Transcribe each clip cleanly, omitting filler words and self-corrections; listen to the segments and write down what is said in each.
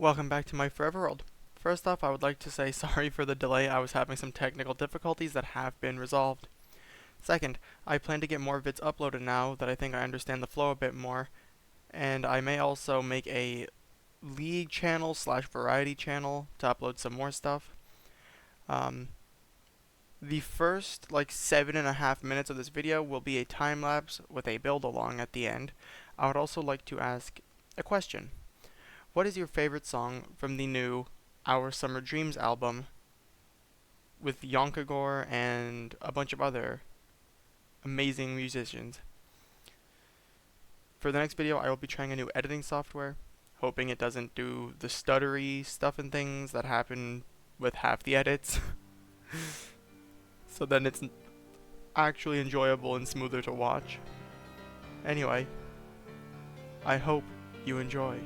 Welcome back to my forever world. First off, I would like to say sorry for the delay. I was having some technical difficulties that have been resolved. Second, I plan to get more vids uploaded now that I think I understand the flow a bit more, and I may also make a league channel slash variety channel to upload some more stuff. Um, the first 7.5 minutes of this video will be a time lapse with a build along at the end. I would also like to ask a question. What is your favorite song from the new Our Summer Dreams album with Yonkagore and a bunch of other amazing musicians? For the next video, I will be trying a new editing software, hoping it doesn't do the stuttery stuff and things that happen with half the edits, so then it's actually enjoyable and smoother to watch. Anyway, I hope you enjoy.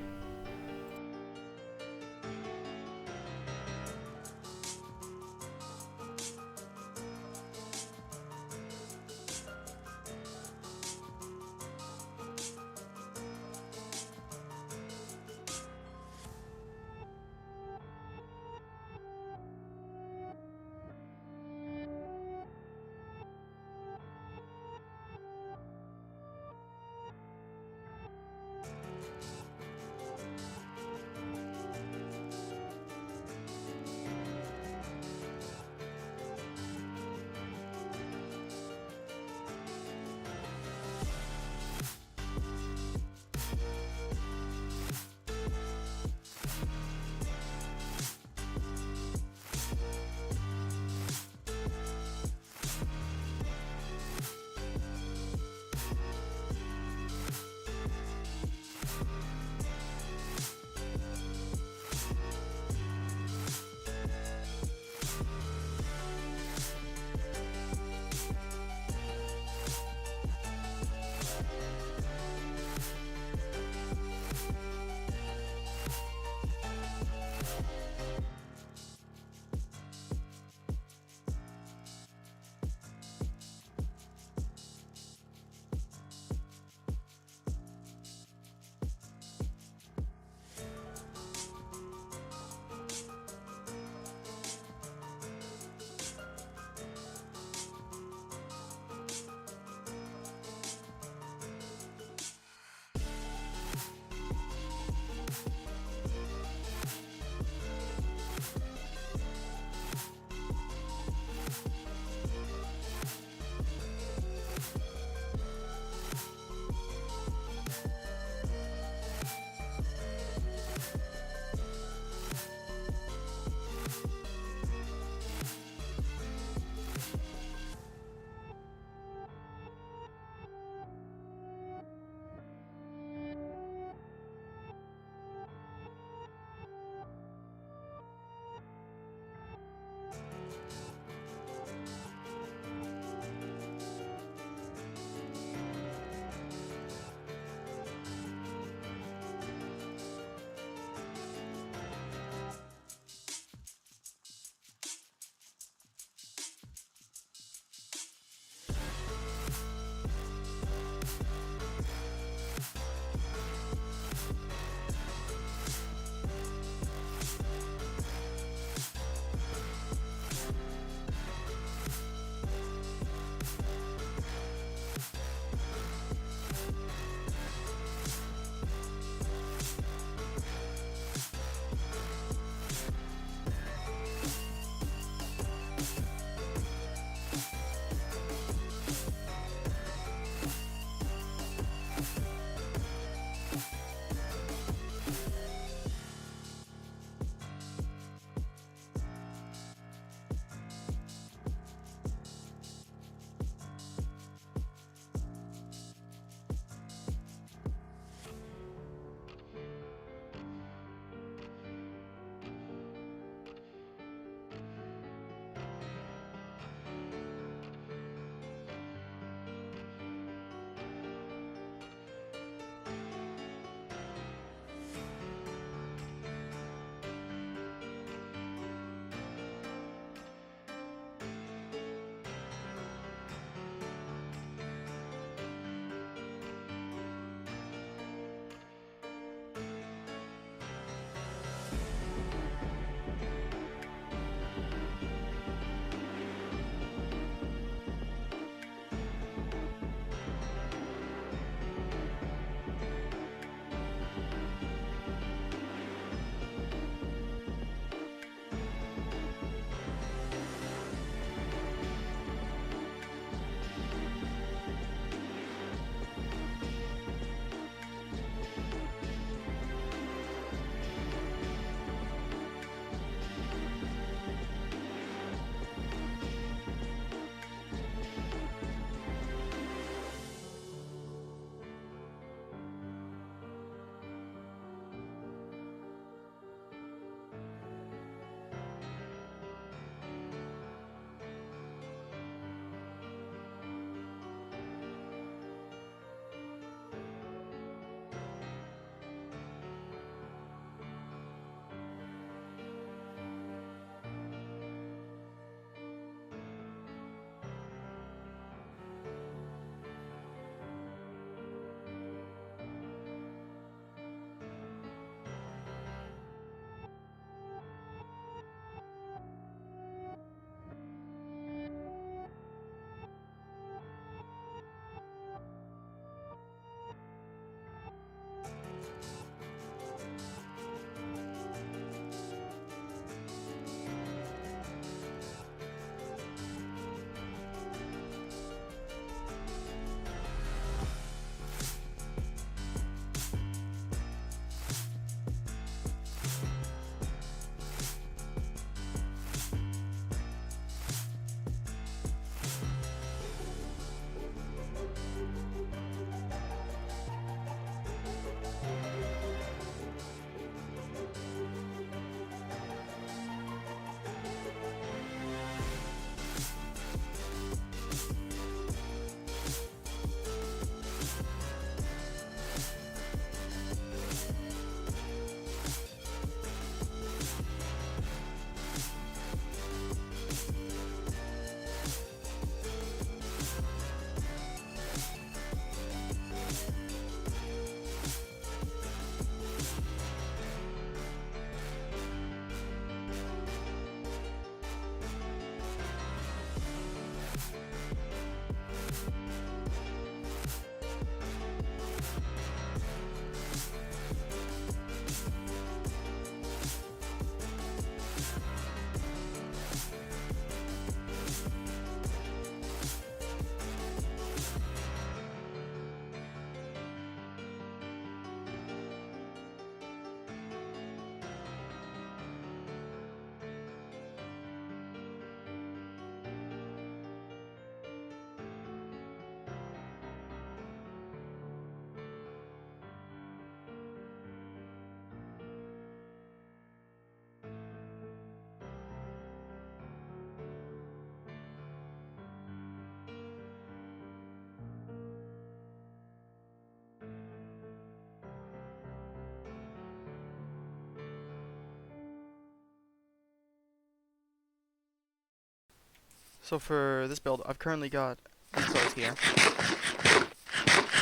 So for this build, I've currently got these pillars here.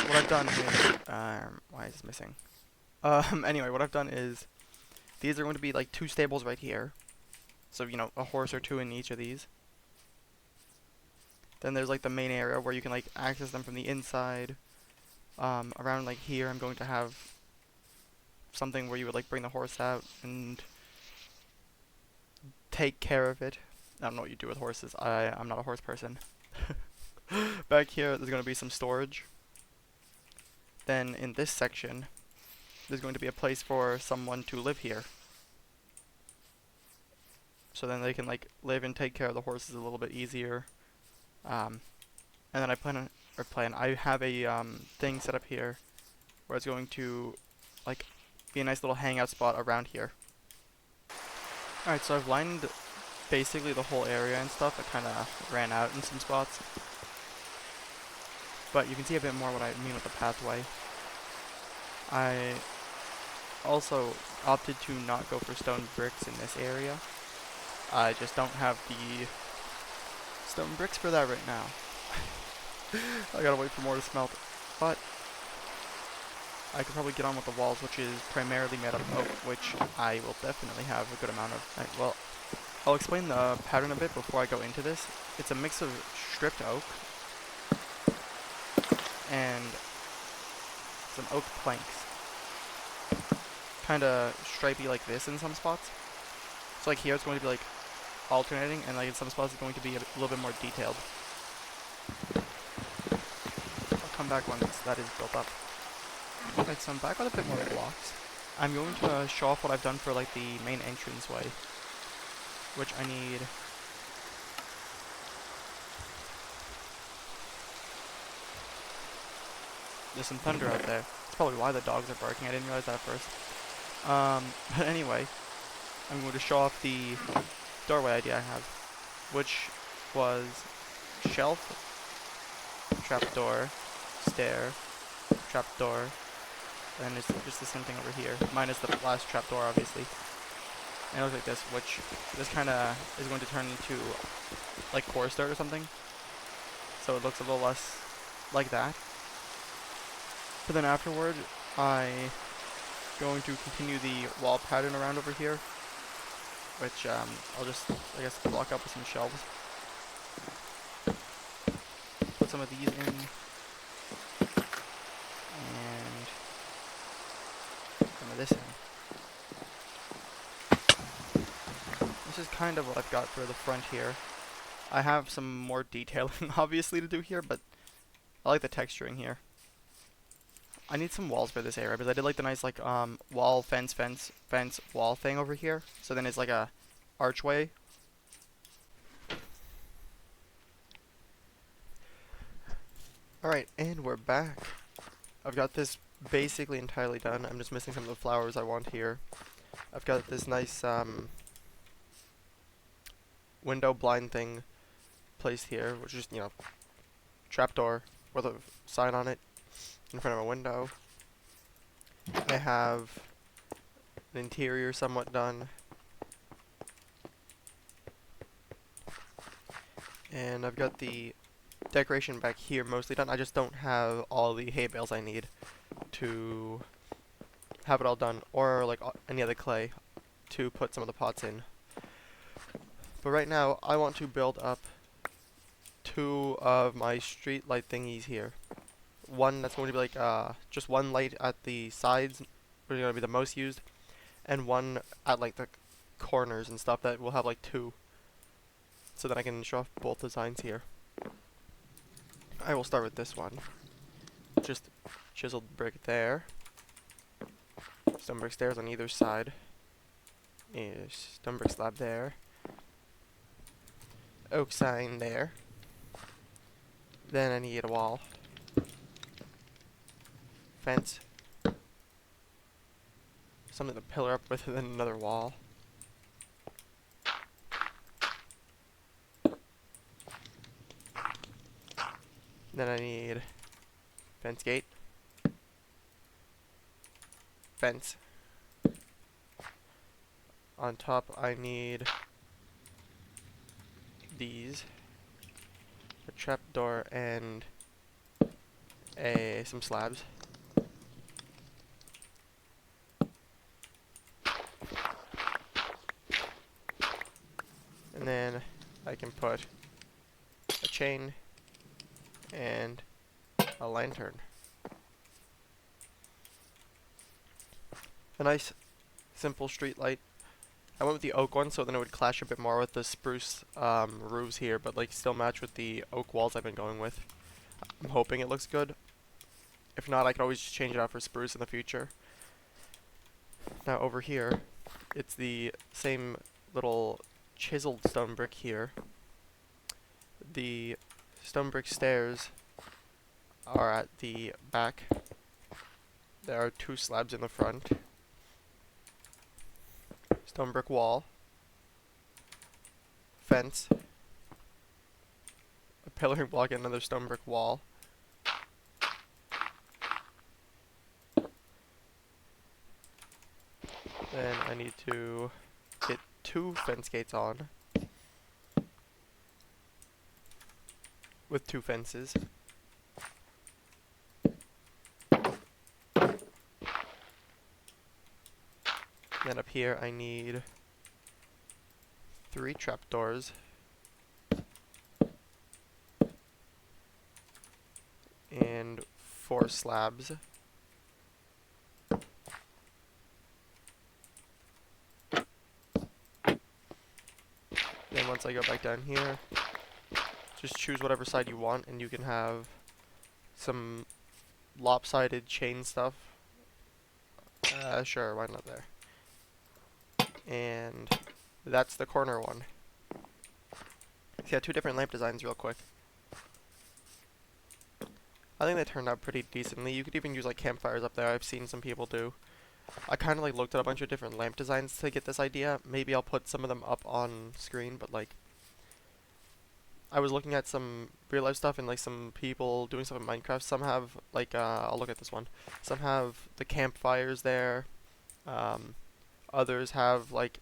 What I've done is, why is this missing? Anyway, what I've done is, these are going to be like 2 stables right here. So, you know, a horse or 2 in each of these. Then there's like the main area where you can like access them from the inside. Around like here, I'm going to have something where you would like bring the horse out and take care of it. I don't know what you do with horses. I'm not a horse person. Back here, there's going to be some storage. Then in this section, there's going to be a place for someone to live here. So then they can like live and take care of the horses a little bit easier. And then I have a thing set up here where it's going to like be a nice little hangout spot around here. Alright, so I've lined basically the whole area and stuff. I kind of ran out in some spots. But you can see a bit more what I mean with the pathway. I also opted to not go for stone bricks in this area. I just don't have the stone bricks for that right now. I gotta wait for more to smelt. But I could probably get on with the walls, which is primarily made out of oak, which I will definitely have a good amount of. Right, well, I'll explain the pattern a bit before I go into this. It's a mix of stripped oak and some oak planks. Kinda stripey like this in some spots. So like here it's going to be like alternating, and like in some spots it's going to be a little bit more detailed. I'll come back once that is built up. Alright, so I'm back with a bit more blocks. I'm going to show off what I've done for like the main entranceway, which I need. There's some thunder out there. That's probably why the dogs are barking. I didn't realize that at first. But anyway, I'm going to show off the doorway idea I have, which was shelf, trapdoor, stair, trapdoor, and it's just the same thing over here, minus the last trapdoor, obviously. And it looks like this, which this kind of is going to turn into like core start or something, so it looks a little less like that. But then afterward, I'm going to continue the wall pattern around over here, which I'll just, I guess, block up with some shelves. Put some of these in, and some of this in. This is kind of what I've got for the front here. I have some more detailing, obviously, to do here, but I like the texturing here. I need some walls for this area, because I did like the nice, like, wall, fence, wall thing over here. So then it's like a archway. Alright, and we're back. I've got this basically entirely done. I'm just missing some of the flowers I want here. I've got this nice, window blind thing placed here, which is, you know, trapdoor with a sign on it in front of a window. I have an interior somewhat done. And I've got the decoration back here mostly done. I just don't have all the hay bales I need to have it all done, or like any other clay to put some of the pots in. But right now, I want to build up 2 of my street light thingies here. One that's going to be like just one light at the sides, which is going to be the most used, and one at like the corners and stuff that will have like 2. So that I can show off both designs here. I will start with this one. Just chiseled brick there. Stone brick stairs on either side. Stone brick slab there. Oak sign there. Then I need a wall. Fence. Something to pillar up with, and then another wall. Then I need fence gate. Fence. On top I need these. a trapdoor, and some slabs. And then I can put a chain and a lantern. A nice simple street light. I went with the oak one so then it would clash a bit more with the spruce roofs here, but like still match with the oak walls I've been going with. I'm hoping it looks good. If not, I could always just change it out for spruce in the future. Now over here, it's the same little chiseled stone brick here. The stone brick stairs are at the back. There are 2 slabs in the front. Stone brick wall. Fence. A pillaring block and another stone brick wall. Then I need to get 2 fence gates on. With 2 fences. Then up here I need 3 trapdoors. And 4 slabs. Then once I go back down here, just choose whatever side you want and you can have some lopsided chain stuff. Sure, why not there? And that's the corner one. So yeah, 2 different lamp designs real quick. I think they turned out pretty decently. You could even use like campfires up there. I've seen some people do. I kind of like looked at a bunch of different lamp designs to get this idea. Maybe I'll put some of them up on screen, but like I was looking at some real life stuff and like some people doing stuff in Minecraft. Some have like I'll look at this one. Some have the campfires there. Others have like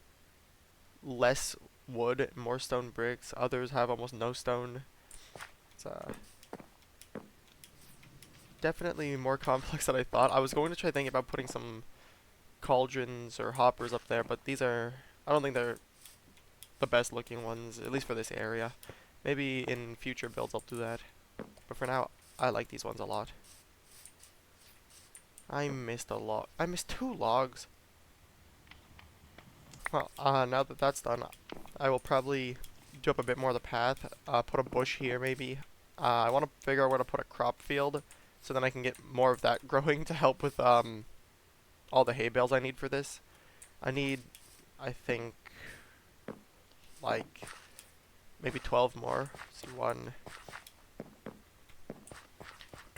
less wood, more stone bricks. Others have almost no stone. It's definitely more complex than I thought. I was going to try thinking about putting some cauldrons or hoppers up there, but these are, I don't think they're the best looking ones, at least for this area. Maybe in future builds I'll do that. But for now, I like these ones a lot. I missed a log. I missed 2 logs. Well, now that that's done, I will probably do up a bit more of the path. Put a bush here, maybe. I want to figure out where to put a crop field, so then I can get more of that growing to help with all the hay bales I need for this. I need, I think, like maybe 12 more. Let's see, 1,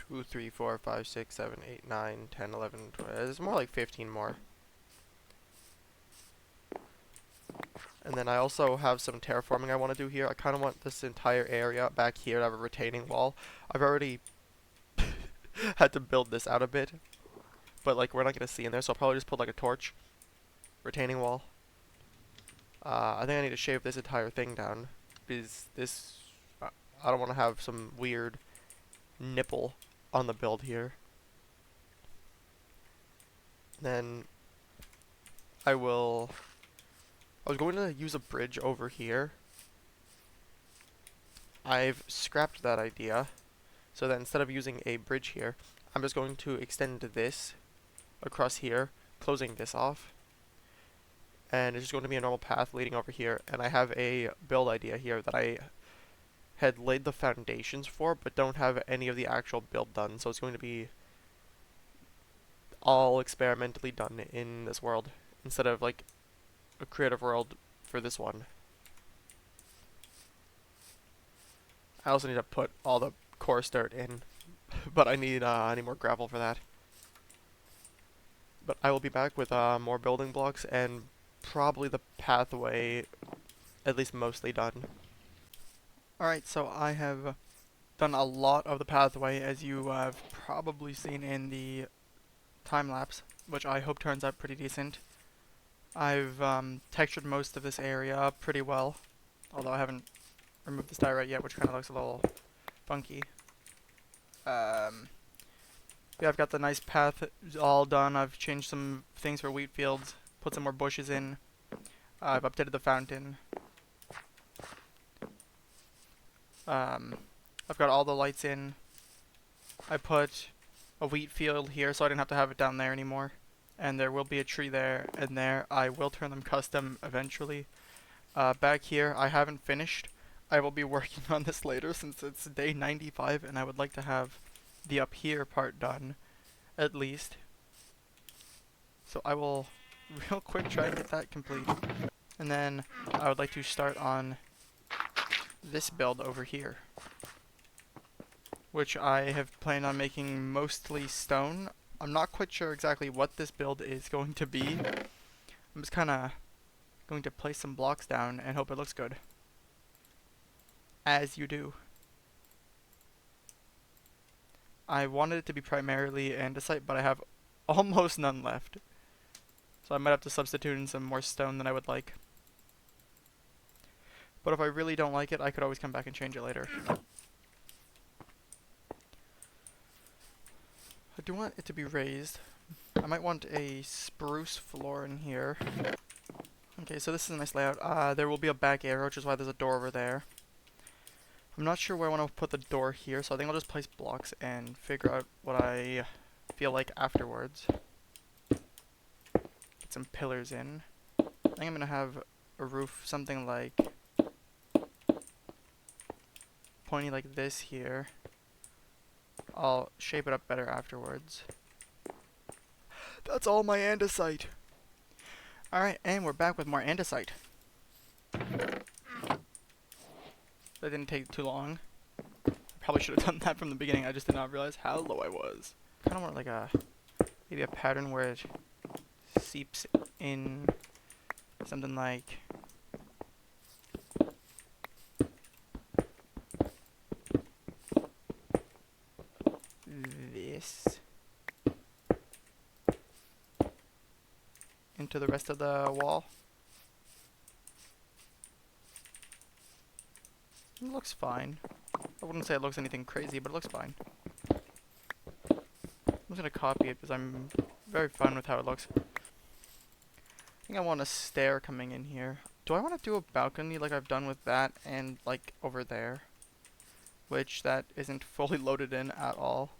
2, 3, 4, 5, 6, 7, 8, 9, 10, 11, 12. There's more like 15 more. And then I also have some terraforming I want to do here. I kind of want this entire area back here to have a retaining wall. I've already had to build this out a bit, but like we're not going to see in there, so I'll probably just put like a torch. Retaining wall. I think I need to shave this entire thing down, because this, I don't want to have some weird nipple on the build here. Then I was going to use a bridge over here. I've scrapped that idea, so that instead of using a bridge here, I'm just going to extend this across here, closing this off. And it's just going to be a normal path leading over here. And I have a build idea here that I had laid the foundations for, but don't have any of the actual build done. So it's going to be all experimentally done in this world, instead of like a creative world for this one. I also need to put all the coarse dirt in, but I need more gravel for that. But I will be back with more building blocks and probably the pathway at least mostly done. Alright, so I have done a lot of the pathway, as you have probably seen in the time lapse, which I hope turns out pretty decent. I've textured most of this area pretty well, although I haven't removed this diorite yet, which kind of looks a little funky. Yeah, I've got the nice path all done. I've changed some things for wheat fields, put some more bushes in. I've updated the fountain. I've got all the lights in. I put a wheat field here so I didn't have to have it down there anymore. And there will be a tree there and there. I will turn them custom eventually. Back here, I haven't finished. I will be working on this later since it's day 95 and I would like to have the up here part done, at least. So I will real quick try and get that complete. And then I would like to start on this build over here, which I have planned on making mostly stone. I'm not quite sure exactly what this build is going to be. I'm just kind of going to place some blocks down and hope it looks good. As you do. I wanted it to be primarily andesite, but I have almost none left. So I might have to substitute in some more stone than I would like. But if I really don't like it, I could always come back and change it later. I do want it to be raised. I might want a spruce floor in here. Okay, so this is a nice layout. There will be a back arrow, which is why there's a door over there. I'm not sure where I want to put the door here, so I think I'll just place blocks and figure out what I feel like afterwards. Get some pillars in. I think I'm going to have a roof something like pointy like this here. I'll shape it up better afterwards. That's all my andesite! Alright, and we're back with more andesite. That didn't take too long. I probably should have done that from the beginning, I just did not realize how low I was. Kinda want like maybe a pattern where it seeps in something like this into the rest of the wall. It looks fine. I wouldn't say it looks anything crazy, but it looks fine. I'm just gonna copy it because I'm very fine with how it looks. I think I want a stair coming in here. Do I want to do a balcony like I've done with that and like over there? Which that isn't fully loaded in at all.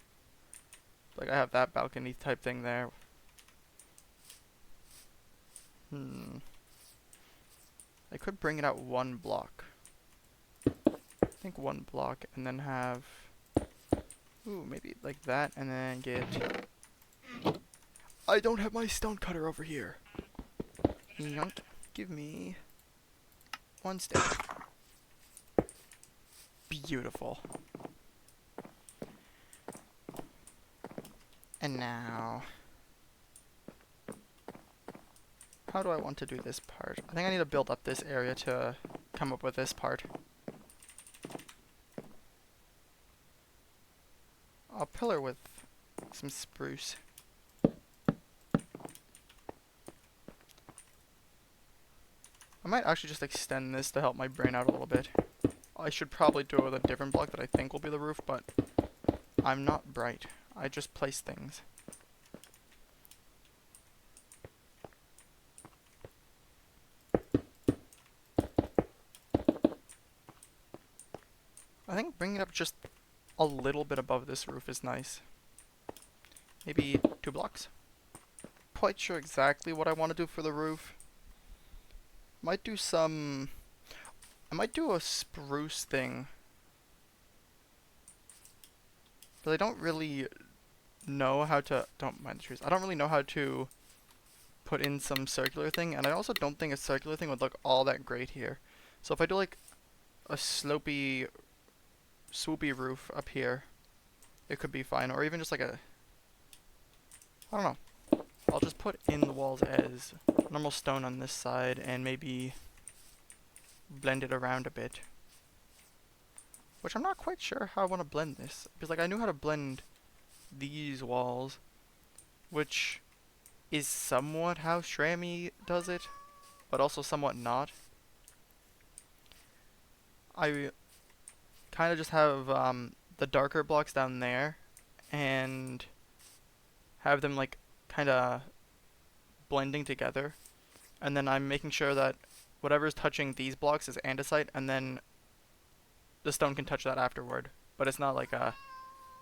Like I have that balcony type thing there. I could bring it out one block. I think one block and then have, ooh, maybe like that and then get, I don't have my stone cutter over here. Yunk. Give me one stick. Beautiful. And now, how do I want to do this part? I think I need to build up this area to come up with this part. I'll pillar with some spruce. I might actually just extend this to help my brain out a little bit. I should probably do it with a different block that I think will be the roof, but I'm not bright. I just place things. I think bringing it up just a little bit above this roof is nice. Maybe 2 blocks. Quite sure exactly what I want to do for the roof. Might do some... I might do a spruce thing. But I don't really know how to... Don't mind the trees. I don't really know how to put in some circular thing. And I also don't think a circular thing would look all that great here. So if I do like a slopey, swoopy roof up here, it could be fine. Or even just like a... I don't know. I'll just put in the walls as normal stone on this side and maybe blend it around a bit. Which I'm not quite sure how I want to blend this. Because like I knew how to blend these walls, which is somewhat how Shrammy does it, but also somewhat not. I kind of just have the darker blocks down there and have them like kind of blending together. And then I'm making sure that whatever is touching these blocks is andesite, and then the stone can touch that afterward. But it's not like a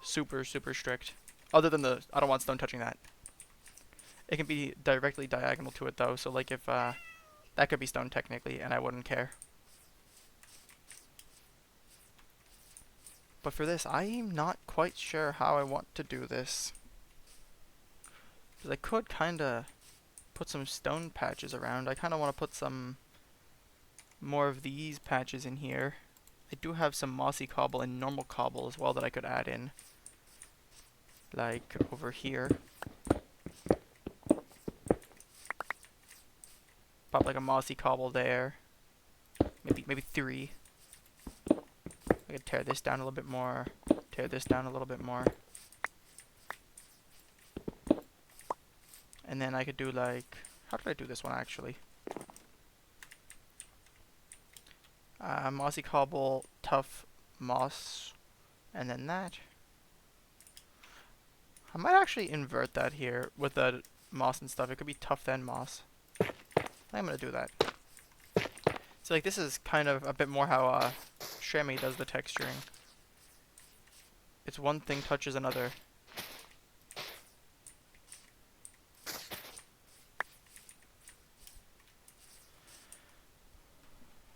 super strict. Other than I don't want stone touching that. It can be directly diagonal to it though, so like if that could be stone technically, and I wouldn't care. But for this, I'm not quite sure how I want to do this. Because I could kind of put some stone patches around. I kind of want to put some more of these patches in here. I do have some mossy cobble and normal cobble as well that I could add in. Like over here. Pop like a mossy cobble there. Maybe 3. I could tear this down a little bit more. Tear this down a little bit more. And then I could do like... How did I do this one actually? Mossy cobble, tough moss, and then that. I might actually invert that here with the moss and stuff. It could be tough then moss. I'm gonna do that. So like this is kind of a bit more how Shami does the texturing. It's one thing touches another.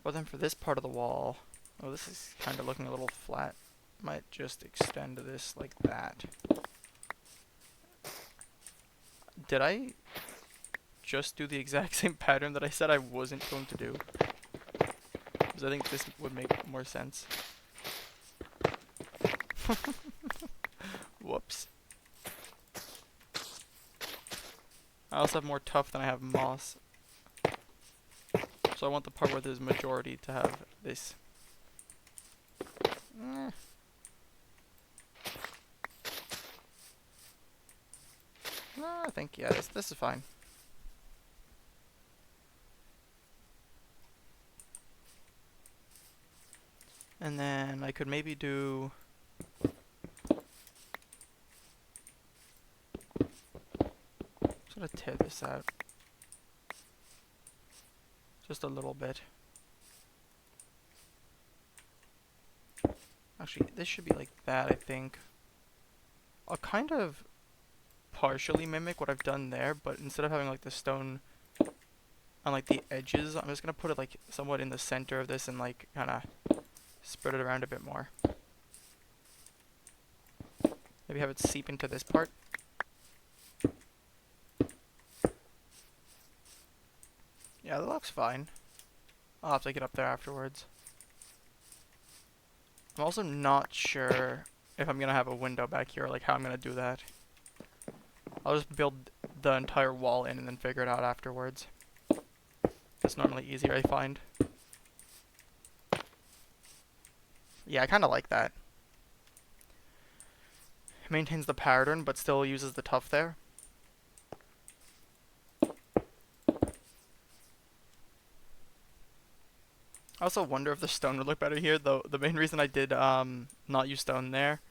But then for this part of the wall, oh, this is kind of looking a little flat. Might just extend this like that. Did I just do the exact same pattern that I said I wasn't going to do? Because I think this would make more sense. Whoops. I also have more tuff than I have moss. So I want the part where there's majority to have this. No, I think, yeah, this is fine. And then I could maybe do... I'm just gonna tear this out. Just a little bit. Actually, this should be like that, I think. I'll kind of partially mimic what I've done there, but instead of having like the stone on like the edges, I'm just gonna put it like somewhat in the center of this and like kinda spread it around a bit more. Maybe have it seep into this part. Yeah, that looks fine. I'll have to get up there afterwards. I'm also not sure if I'm gonna have a window back here, or like how I'm gonna do that. I'll just build the entire wall in and then figure it out afterwards. That's normally easier, I find. Yeah, I kinda like that. It maintains the pattern, but still uses the tuff there. I also wonder if the stone would look better here, though the main reason I did not use stone there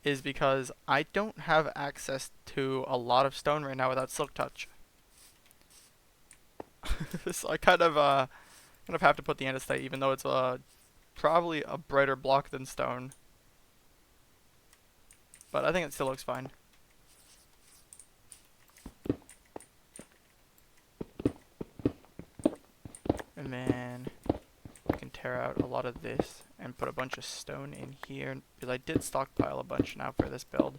is because I don't have access to a lot of stone right now without silk touch. So I kind of have to put the andesite, even though it's probably a brighter block than stone. But I think it still looks fine. And then I can tear out a lot of this and put a bunch of stone in here, because I did stockpile a bunch now for this build.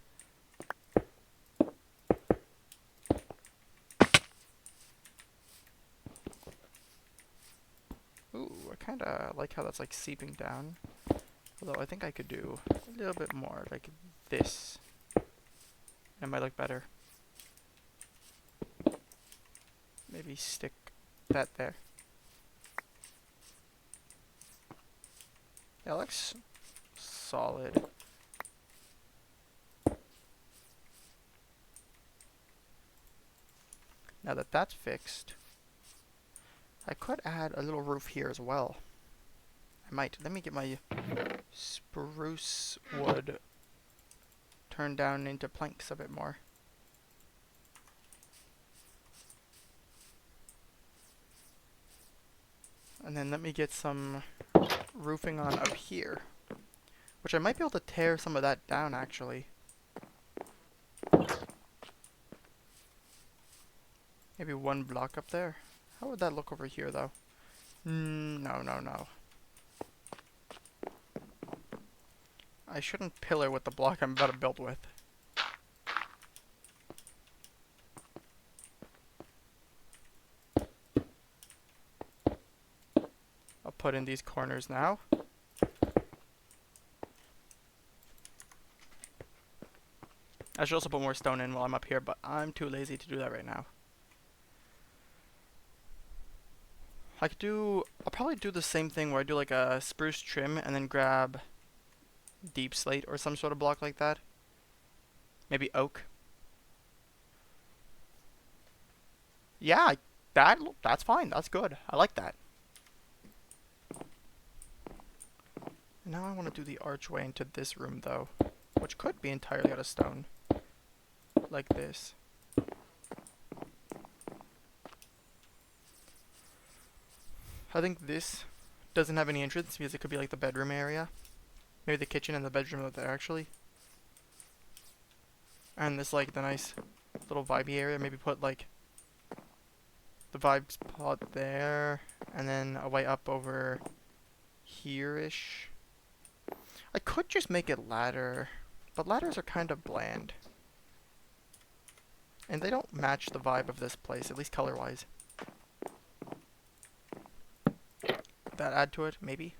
Ooh, I kinda like how that's like seeping down. Although I think I could do a little bit more like this. It might look better. Maybe stick that there. That looks solid. Now that that's fixed, I could add a little roof here as well. I might. Let me get my spruce wood turned down into planks a bit more. And then let me get some roofing on up here, which I might be able to tear some of that down actually. Maybe one block up there. How would that look over here though? No, no, no. I shouldn't pillar with the block I'm about to build with. I'll put in these corners now. I should also put more stone in while I'm up here, but I'm too lazy to do that right now. I'll probably do the same thing where I do like a spruce trim and then grab deep slate or some sort of block like that. Maybe oak. Yeah, that's fine. That's good. I like that. Now I want to do the archway into this room though, which could be entirely out of stone. Like this. I think this doesn't have any entrance because it could be like the bedroom area. Maybe the kitchen and the bedroom are there actually. And this like the nice little vibey area. Maybe put like the vibe spot there. And then a way up over here-ish. I could just make it ladder. But ladders are kind of bland. And they don't match the vibe of this place, at least color-wise. That add to it, maybe?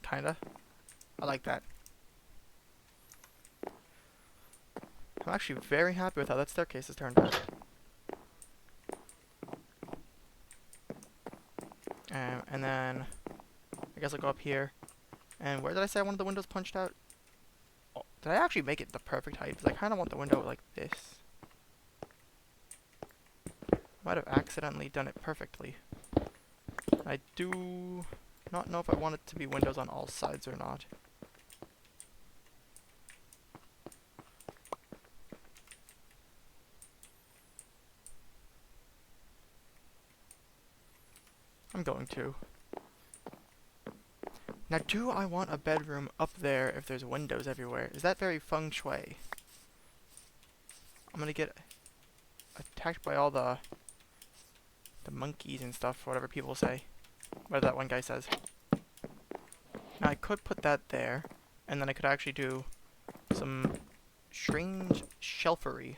Kinda. I like that. I'm actually very happy with how that staircase has turned out. And then, I guess I'll go up here. And where did I say I wanted the windows punched out? Oh, did I actually make it the perfect height? Because I kind of want the window like this. Might have accidentally done it perfectly. I do not know if I want it to be windows on all sides or not. I'm going to. Now, do I want a bedroom up there if there's windows everywhere? Is that very feng shui? I'm gonna get attacked by all the monkeys and stuff, whatever people say. Whatever that one guy says. Now, I could put that there, and then I could actually do some strange shelfery.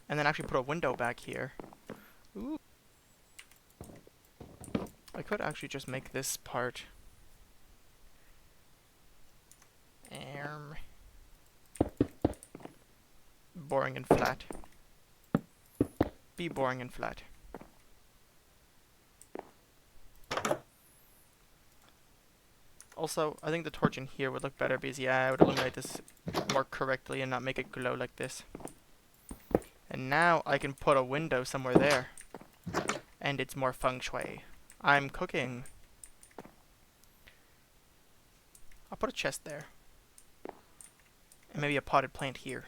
And then actually put a window back here. Ooh. I could actually just make this part boring and flat. Be boring and flat. Also, I think the torch in here would look better because, yeah, I would illuminate this more correctly and not make it glow like this. And now I can put a window somewhere there. And it's more feng shui. I'm cooking. I'll put a chest there. And maybe a potted plant here.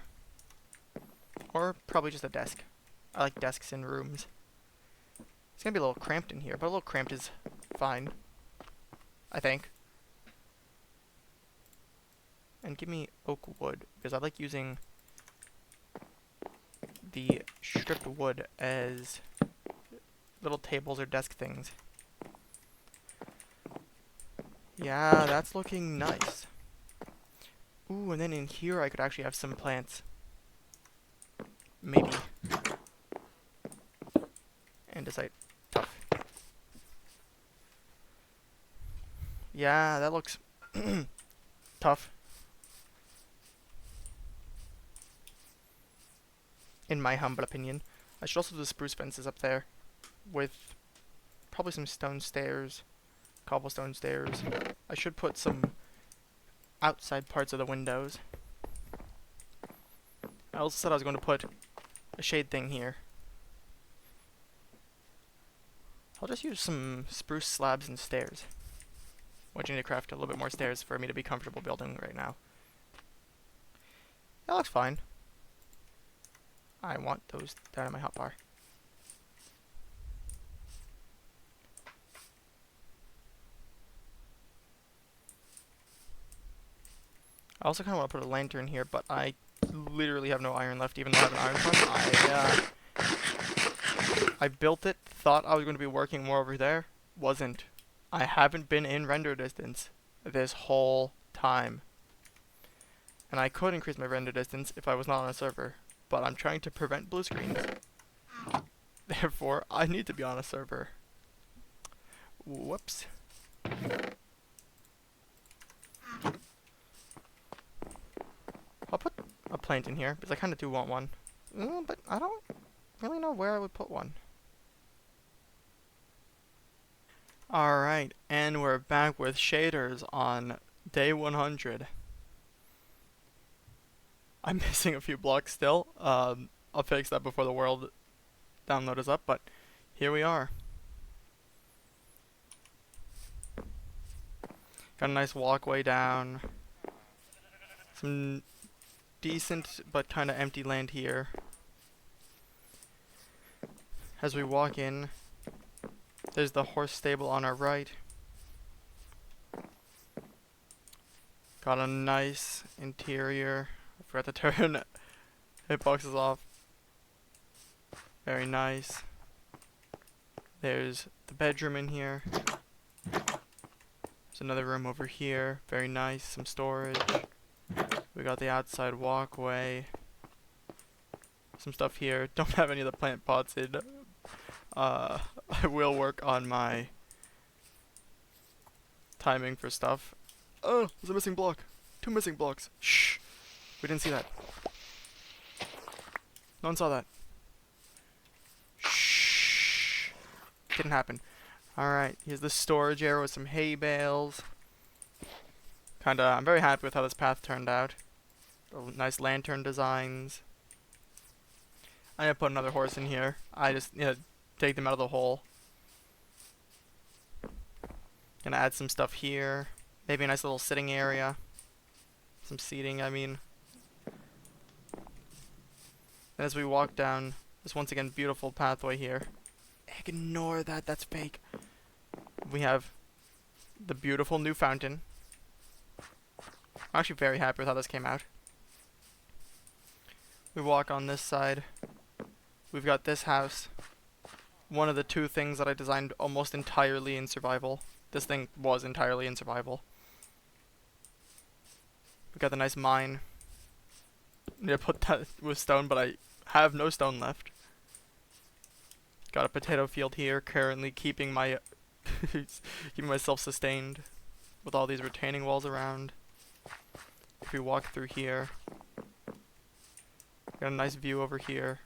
Or probably just a desk. I like desks in rooms. It's gonna be a little cramped in here, but a little cramped is fine. I think. And give me oak wood, because I like using the stripped wood as little tables or desk things. Yeah, that's looking nice. Ooh, and then in here I could actually have some plants. Maybe. Andesite. Tough. Yeah, that looks tough. In my humble opinion. I should also do the spruce fences up there. With probably some stone stairs. Cobblestone stairs. I should put some outside parts of the windows. I also said I was going to put a shade thing here. I'll just use some spruce slabs and stairs. Which I need to craft a little bit more stairs for me to be comfortable building right now. That looks fine. I want those down in my hotbar. I also kind of want to put a lantern here, but I literally have no iron left, even though I have an iron farm. I built it, thought I was going to be working more over there. Wasn't. I haven't been in render distance this whole time. And I could increase my render distance if I was not on a server, but I'm trying to prevent blue screens. Therefore, I need to be on a server. Whoops. I'll put a plant in here, because I kind of do want one. But I don't really know where I would put one. Alright, and we're back with shaders on day 100. I'm missing a few blocks still. I'll fix that before the world download is up, but here we are. Got a nice walkway down. Some decent but kind of empty land here. As we walk in, there's the horse stable on our right. Got a nice interior. I forgot to turn hitboxes off. Very nice. There's the bedroom in here. There's another room over here. Very nice. Some storage. We got the outside walkway. Some stuff here. Don't have any of the plant pots in. I will work on my timing for stuff. Oh, there's a missing block. 2 missing blocks. Shh. We didn't see that. No one saw that. Shh. Didn't happen. Alright, here's the storage area with some hay bales. I'm very happy with how this path turned out. The nice lantern designs. I'm gonna put another horse in here. I just need to take them out of the hole. Gonna add some stuff here. Maybe a nice little sitting area. Some seating, I mean. And as we walk down this once again beautiful pathway here. Ignore that, that's fake. We have the beautiful new fountain. I'm actually very happy with how this came out. We walk on this side. We've got this house. One of the 2 things that I designed almost entirely in survival. This thing was entirely in survival. We got the nice mine. Need to put that with stone, but I have no stone left. Got a potato field here, currently keeping my keeping myself sustained with all these retaining walls around. If we walk through here, got a nice view over here.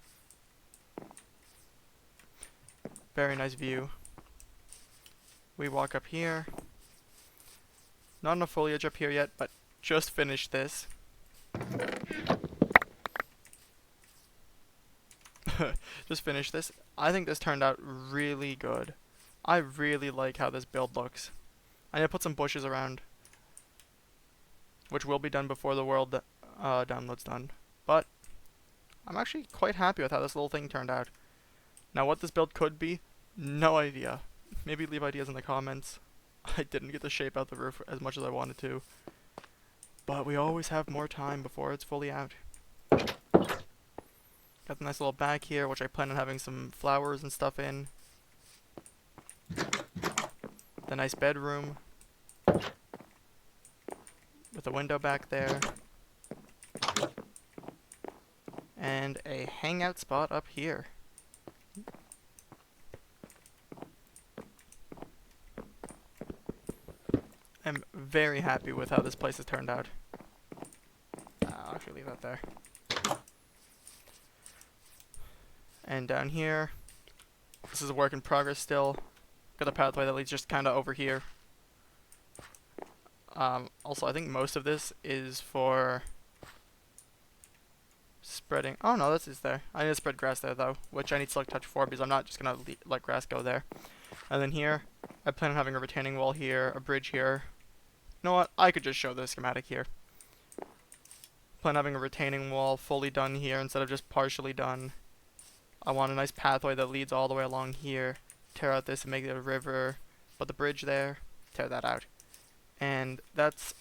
Very nice view. We walk up here. Not enough foliage up here yet, but just finished this. Just finished this. I think this turned out really good. I really like how this build looks. I'm gonna put some bushes around, which will be done before the world download's done. But I'm actually quite happy with how this little thing turned out. Now what this build could be, no idea. Maybe leave ideas in the comments. I didn't get to shape out the roof as much as I wanted to. But we always have more time before it's fully out. Got the nice little back here, which I plan on having some flowers and stuff in. The nice bedroom. With a window back there. And a hangout spot up here. I'm very happy with how this place has turned out. I'll actually leave that there. And down here, this is a work in progress still. Got the pathway that leads just kind of over here. Also, I think most of this is for spreading. Oh no, this is there. I need to spread grass there though, which I need select touch for because I'm not just gonna let grass go there. And then here, I plan on having a retaining wall here, a bridge here. You know what? I could just show the schematic here. Plan on having a retaining wall fully done here instead of just partially done. I want a nice pathway that leads all the way along here. Tear out this and make it a river. Put the bridge there. Tear that out. And that's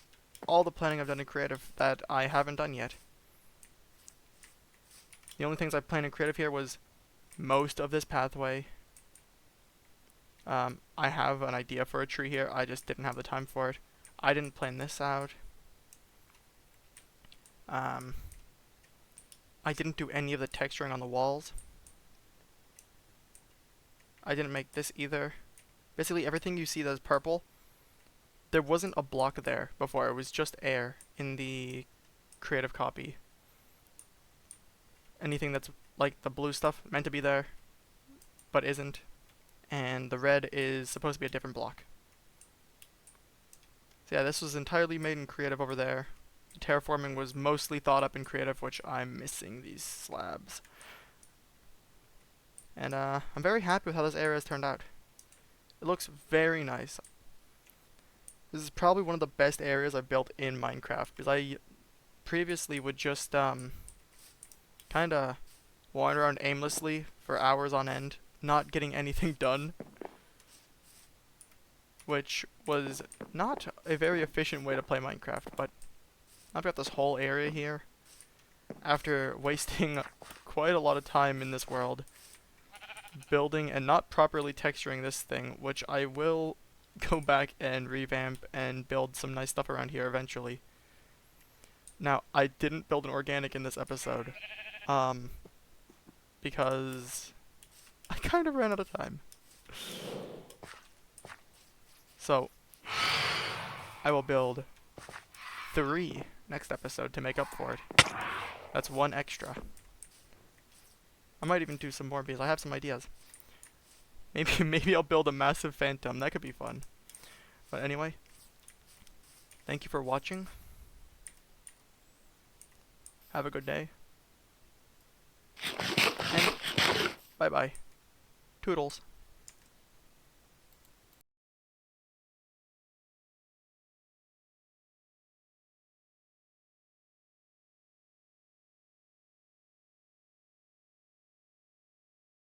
all the planning I've done in creative that I haven't done yet. The only things I planned in creative here was most of this pathway. I have an idea for a tree here. I just didn't have the time for it. I didn't plan this out. I didn't do any of the texturing on the walls. I didn't make this either. Basically everything you see that's purple, there wasn't a block there before. It was just air in the creative copy. Anything that's like the blue stuff meant to be there, but isn't. And the red is supposed to be a different block. So yeah, this was entirely made in creative over there. Terraforming was mostly thought up in creative, which I'm missing these slabs. And I'm very happy with how this area has turned out. It looks very nice. This is probably one of the best areas I've built in Minecraft, because I previously would just kinda wander around aimlessly for hours on end, not getting anything done, which was not a very efficient way to play Minecraft. But I've got this whole area here after wasting quite a lot of time in this world building and not properly texturing this thing, which I will go back and revamp and build some nice stuff around here eventually. Now, I didn't build an organic in this episode, because I kind of ran out of time. So, I will build 3 next episode to make up for it. That's 1 extra. I might even do some more because I have some ideas. Maybe I'll build a massive phantom. That could be fun. But anyway, thank you for watching. Have a good day. And bye-bye. Toodles.